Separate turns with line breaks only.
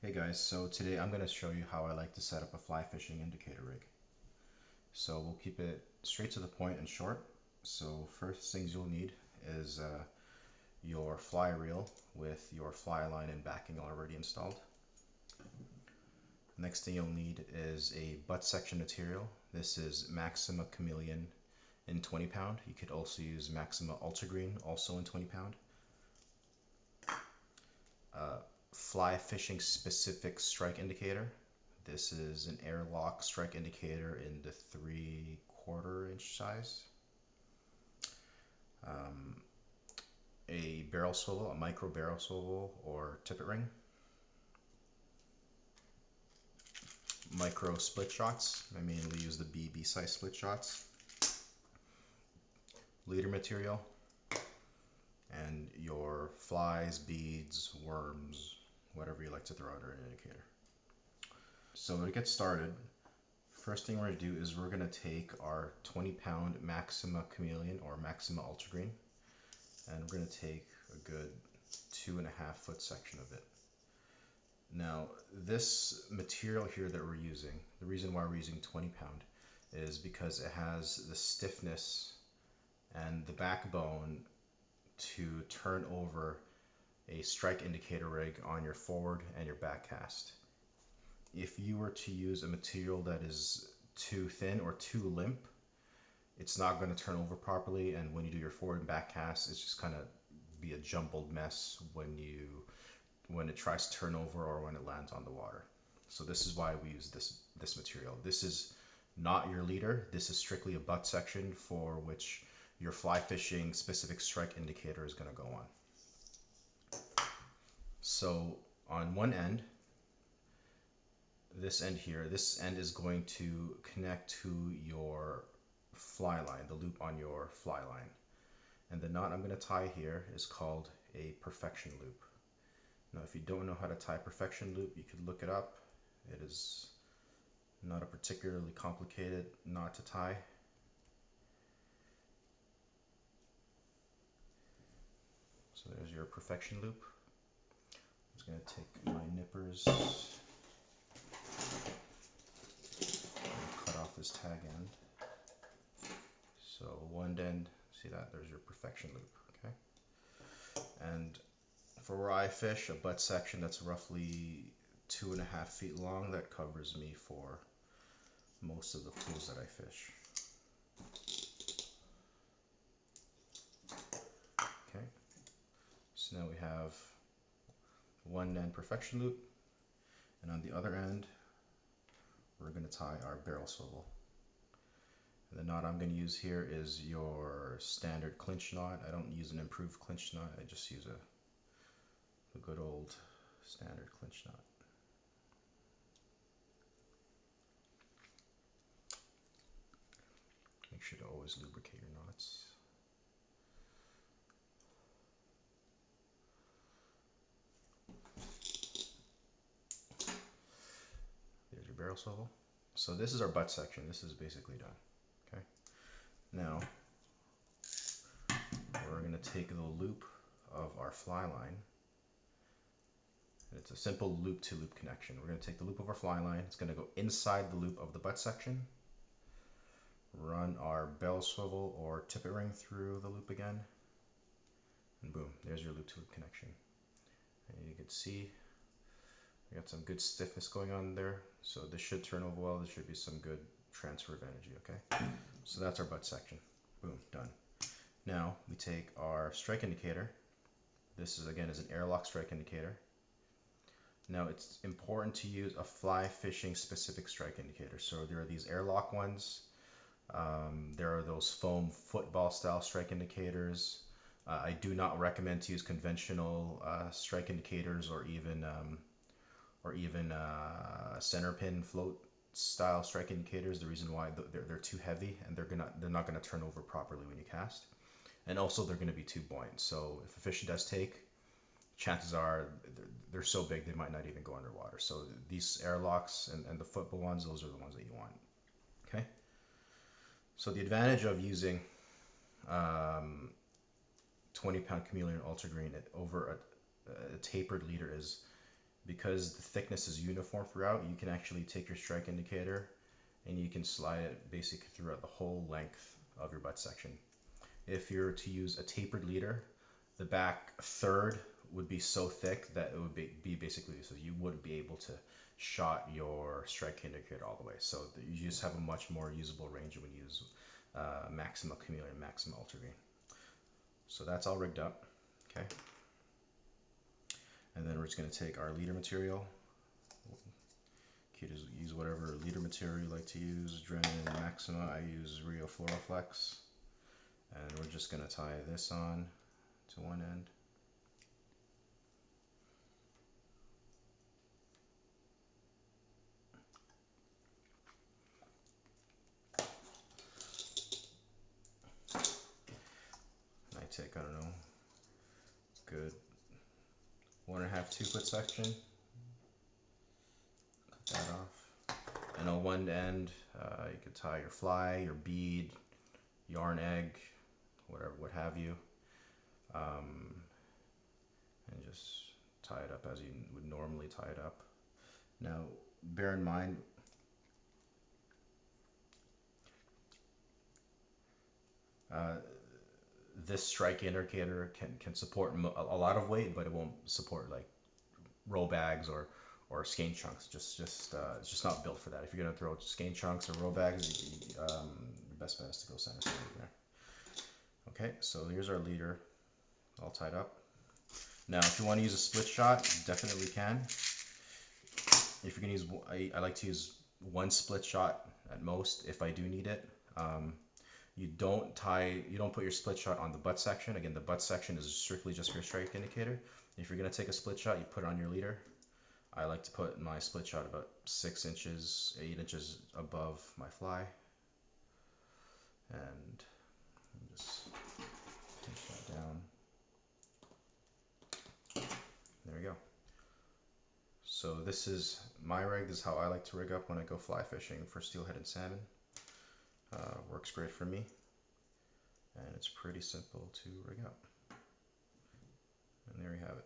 Hey guys, so today I'm going to show you how I like to set up a fly fishing indicator rig. So we'll keep it straight to the point and short. So first things you'll need is your fly reel with your fly line and backing already installed. Next thing you'll need is a butt section material. This is Maxima Chameleon in 20 pound. You could also use Maxima Ultragreen, also in 20 pound. Fly fishing specific strike indicator. This is an airlock strike indicator in the 3/4 inch size. Um, a barrel swivel, a micro barrel swivel or tippet ring. Micro split shots. I mainly use the BB size split shots. Leader material. And your flies, beads, worms, whatever you like to throw at an indicator. So to get started, first thing we're going to do is we're going to take our 20 pound Maxima Chameleon or Maxima Ultragreen, and we're going to take a good 2.5 foot section of it. Now this material here that we're using, the reason why we're using 20 pound is because it has the stiffness and the backbone to turn over a strike indicator rig on your forward and your back cast. If you were to use a material that is too thin or too limp, it's not going to turn over properly, and when you do your forward and back cast, it's just kind of be a jumbled mess when it tries to turn over or when it lands on the water. So this is why we use this material. This is not your leader. This is strictly a butt section for which your fly fishing specific strike indicator is going to go on. So on one end, this end here, this end is going to connect to your fly line, the loop on your fly line. And the knot I'm going to tie here is called a perfection loop. Now if you don't know how to tie a perfection loop, you could look it up. It is not a particularly complicated knot to tie. So there's your perfection loop. I'm just going to take my nippers and cut off this tag end. So one end, see that? There's your perfection loop, okay? And for where I fish, a butt section that's roughly 2.5 feet long, that covers me for most of the pools that I fish. Okay, so now we have one end perfection loop, and on the other end, we're going to tie our barrel swivel. And the knot I'm going to use here is your standard clinch knot. I don't use an improved clinch knot, I just use a good old standard clinch knot. Make sure to always lubricate your knots. There's your barrel swivel. So this is our butt section. This is basically done. Okay. Now we're going to take the loop of our fly line. It's a simple loop to loop connection. We're going to take the loop of our fly line. It's going to go inside the loop of the butt section. Run our barrel swivel or tippet ring through the loop again. And boom, there's your loop to loop connection. And you can see we got some good stiffness going on there. So this should turn over well. There should be some good transfer of energy, okay? So that's our butt section. Boom, done. Now we take our strike indicator. This is again is an airlock strike indicator. Now it's important to use a fly fishing specific strike indicator. So there are these airlock ones. There are those foam football style strike indicators. I do not recommend to use conventional strike indicators or even center pin float style strike indicators. The reason why they're too heavy and they're not gonna turn over properly when you cast, and also they're gonna be too buoyant. So if a fish does take, chances are they're so big they might not even go underwater. So these airlocks and the football ones, those are the ones that you want. Okay. So the advantage of using 20 pound Chameleon Ultragreen over a tapered leader is because the thickness is uniform throughout, you can actually take your strike indicator and you can slide it basically throughout the whole length of your butt section. If you're to use a tapered leader, the back third would be so thick that it would be basically, so you wouldn't be able to shot your strike indicator all the way. So you just have a much more usable range when you use Maxima Chameleon and Maxima Ultragreen. So that's all rigged up, okay? And then we're just going to take our leader material. You can use whatever leader material you like to use. Drennan, Maxima, I use Rio Fluoroflex. And we're just going to tie this on to one end. And I take, I don't know, good 1.5 2-foot section. Cut that off. And on one end, you could tie your fly, your bead, yarn egg, whatever, what have you. And just tie it up as you would normally tie it up. Now, bear in mind, this strike indicator can support a lot of weight, but it won't support like roll bags or skein chunks. It's just not built for that. If you're gonna throw skein chunks or roll bags, the best bet is to go center there. Okay, so here's our leader all tied up. Now, if you want to use a split shot, you definitely can. If you're gonna use, I like to use one split shot at most if I do need it. You don't put your split shot on the butt section. Again, the butt section is strictly just for your strike indicator. If you're gonna take a split shot, you put it on your leader. I like to put my split shot about 6 inches, 8 inches above my fly. And just pinch that down. There we go. So this is my rig. This is how I like to rig up when I go fly fishing for steelhead and salmon. Works great for me. And it's pretty simple to rig up. And there you have it.